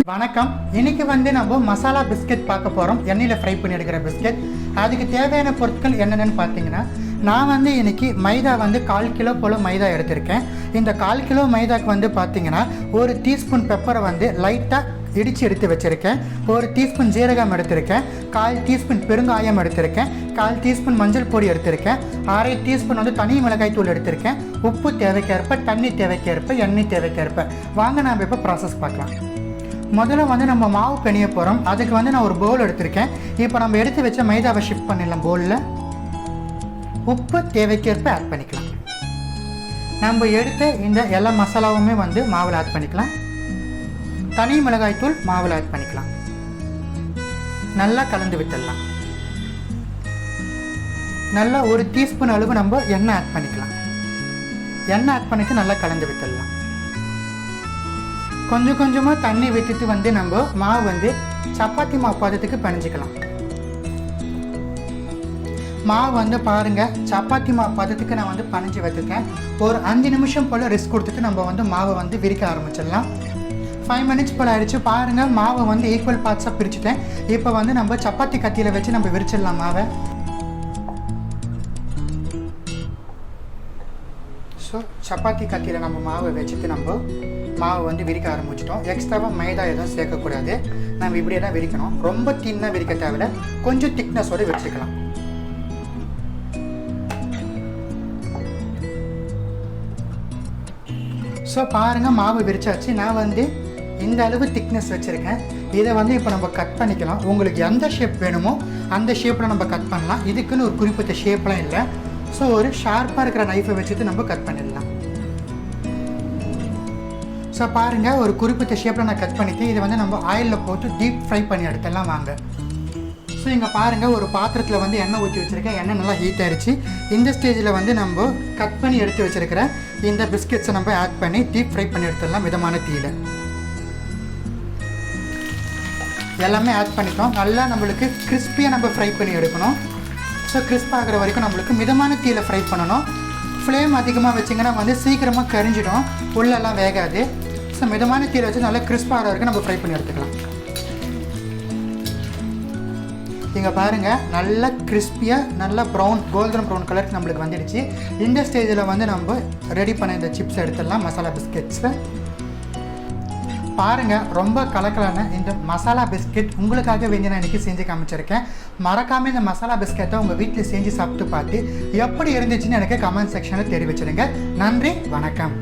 வணக்கம். இன்னைக்கு வந்து நம்ம மசாலா பிஸ்கெட் பார்க்க போகிறோம். எண்ணெயில் ஃப்ரை பண்ணி எடுக்கிற பிஸ்கெட். அதுக்கு தேவையான பொருட்கள் என்னென்னு பார்த்தீங்கன்னா, நான் வந்து இன்றைக்கி மைதா வந்து 1/4 கிலோ போல் மைதா எடுத்திருக்கேன். இந்த 1/4 கிலோ மைதாக்கு வந்து பார்த்தீங்கன்னா 1 டீஸ்பூன் பெப்பரை வந்து லைட்டாக இடித்து எடுத்து வச்சுருக்கேன். 1 டீஸ்பூன் ஜீரகம் எடுத்திருக்கேன். 1/4 டீஸ்பூன் பெருங்காயம் எடுத்திருக்கேன். 1/4 டீஸ்பூன் மஞ்சள் பொடி எடுத்திருக்கேன். 1/2 டீஸ்பூன் வந்து தனி மிளகாய் தூள் எடுத்திருக்கேன். உப்பு தேவைக்கேற்ப, தண்ணி தேவைக்கேற்ப, எண்ணெய் தேவைக்கேற்ப. வாங்க நாம் இப்போ ப்ராசஸ் பார்க்கலாம். முதல்ல வந்து நம்ம மாவு பிணைய போகிறோம். அதுக்கு வந்து நான் ஒரு பவுல் எடுத்திருக்கேன். இப்போ நம்ம எடுத்து வச்ச மைதாவை ஷிஃப்ட் பண்ணிடலாம் பவுலில். உப்பு தேவைக்கேற்ப ஆட் பண்ணிக்கலாம். நம்ம எடுத்த இந்த எல்லா மசாலாவுமே வந்து மாவில் ஆட் பண்ணிக்கலாம். தனி மிளகாய் தூள் மாவில் ஆட் பண்ணிக்கலாம். நல்லா கலந்து விட்டுடலாம். நல்லா 1 டீஸ்பூன் அளவு நம்ம எண்ணெய் ஆட் பண்ணிக்கலாம். எண்ணெய் ஆட் பண்ணிவிட்டு நல்லா கலந்து விட்டுடலாம். கொஞ்சம் கொஞ்சமாக தண்ணி விட்டுட்டு வந்து நம்ம மாவு வந்து சப்பாத்தி மாவு பதத்துக்கு பிணைஞ்சிக்கலாம். மாவு வந்து பாருங்கள், சப்பாத்தி மாவு பதத்துக்கு நான் வந்து பிணைஞ்சி வச்சுருக்கேன். ஒரு 5 நிமிஷம் போல் ரெஸ்ட் கொடுத்துட்டு நம்ம வந்து மாவை வந்து விரிக்க ஆரம்பிச்சிடலாம். 5 மினிட்ஸ் போல் ஆயிடுச்சு. பாருங்கள், மாவை வந்து ஈக்குவல் பார்ட்ஸாக பிரிச்சுட்டேன். இப்போ வந்து நம்ம சப்பாத்தி கத்தியில் வச்சு நம்ம விரிச்சிடலாம் மாவை. ஸோ சப்பாத்தி கத்தியில் நம்ம மாவை வச்சுட்டு நம்ம மாவை வந்து விரிக்க ஆரம்பிச்சிட்டோம். எக்ஸ்ட்ராவாக மைதா எதுவும் சேர்க்கக்கூடாது. நம்ம இப்படியே தான் விரிக்கணும். ரொம்ப தின்னாக விரிக்க தேவையில்ல, கொஞ்சம் திக்னஸோடு வச்சுக்கலாம். ஸோ பாருங்கள், மாவு விரிச்சாச்சு. நான் வந்து இந்த அளவு திக்னஸ் வச்சுருக்கேன். இதை வந்து இப்போ நம்ம கட் பண்ணிக்கலாம். உங்களுக்கு எந்த ஷேப் வேணுமோ அந்த ஷேப்பில் நம்ம கட் பண்ணலாம். இதுக்குன்னு ஒரு குறிப்பிட்ட ஷேப்லாம் இல்லை. ஸோ ஒரு ஷார்ப்பாக இருக்கிற நைஃபை வச்சுட்டு நம்ம கட் பண்ணிடலாம். ஸோ பாருங்கள், ஒரு குறிப்பிட்ட ஷேப்பில் நான் கட் பண்ணிவிட்டு இதை வந்து நம்ம ஆயிலில் போட்டு டீப் ஃப்ரை பண்ணி எடுத்துடலாம் வாங்க. ஸோ இங்கே பாருங்கள், ஒரு பாத்திரத்தில் வந்து எண்ணெய் ஊற்றி வச்சுருக்கேன். எண்ணெய் நல்லா ஹீட் ஆகிடுச்சு. இந்த ஸ்டேஜில் வந்து நம்ம கட் பண்ணி எடுத்து வச்சுருக்கிற இந்த பிஸ்கெட்ஸை நம்ம ஆட் பண்ணி டீப் ஃப்ரை பண்ணி எடுத்துடலாம் மிதமான தீயில். எல்லாமே ஆட் பண்ணிட்டோம். நல்லா நம்மளுக்கு கிறிஸ்பியாக நம்ம ஃப்ரை பண்ணி எடுக்கணும். ஸோ கிறிஸ்பாகிற வரைக்கும் நம்மளுக்கு மிதமான தீயில் ஃப்ரை பண்ணணும். ஃப்ளேம் அதிகமாக வச்சிங்கன்னா வந்து சீக்கிரமாக கரிஞ்சிடும், உள்ளெல்லாம் வேகாது. ஸோ மிதமான தீயில் வச்சு நல்லா கிறிஸ்பாகிற வரைக்கும் நம்ம ஃப்ரை பண்ணி எடுத்துக்கலாம். இங்கே பாருங்கள், நல்லா கிறிஸ்பியாக நல்லா கோல்டன் ப்ரௌன் கலருக்கு நம்மளுக்கு வந்துடுச்சு. இந்த ஸ்டேஜில் வந்து நம்ம ரெடி பண்ண இந்த சிப்ஸ் எடுத்துடலாம், மசாலா பிஸ்கெட்ஸை. பாருங்கள், ரொம்ப கலக்கலான இந்த மசாலா பிஸ்கெட் உங்களுக்காக வேண்டி நான் இன்றைக்கி செஞ்சு காமிச்சிருக்கேன். மறக்காமல் இந்த மசாலா பிஸ்கெட்டை உங்கள் வீட்டில் செஞ்சு சாப்பிட்டு பார்த்து எப்படி இருந்துச்சுன்னு எனக்கு கமெண்ட் செக்ஷனில் தெரிவிச்சிடுங்க. நன்றி, வணக்கம்.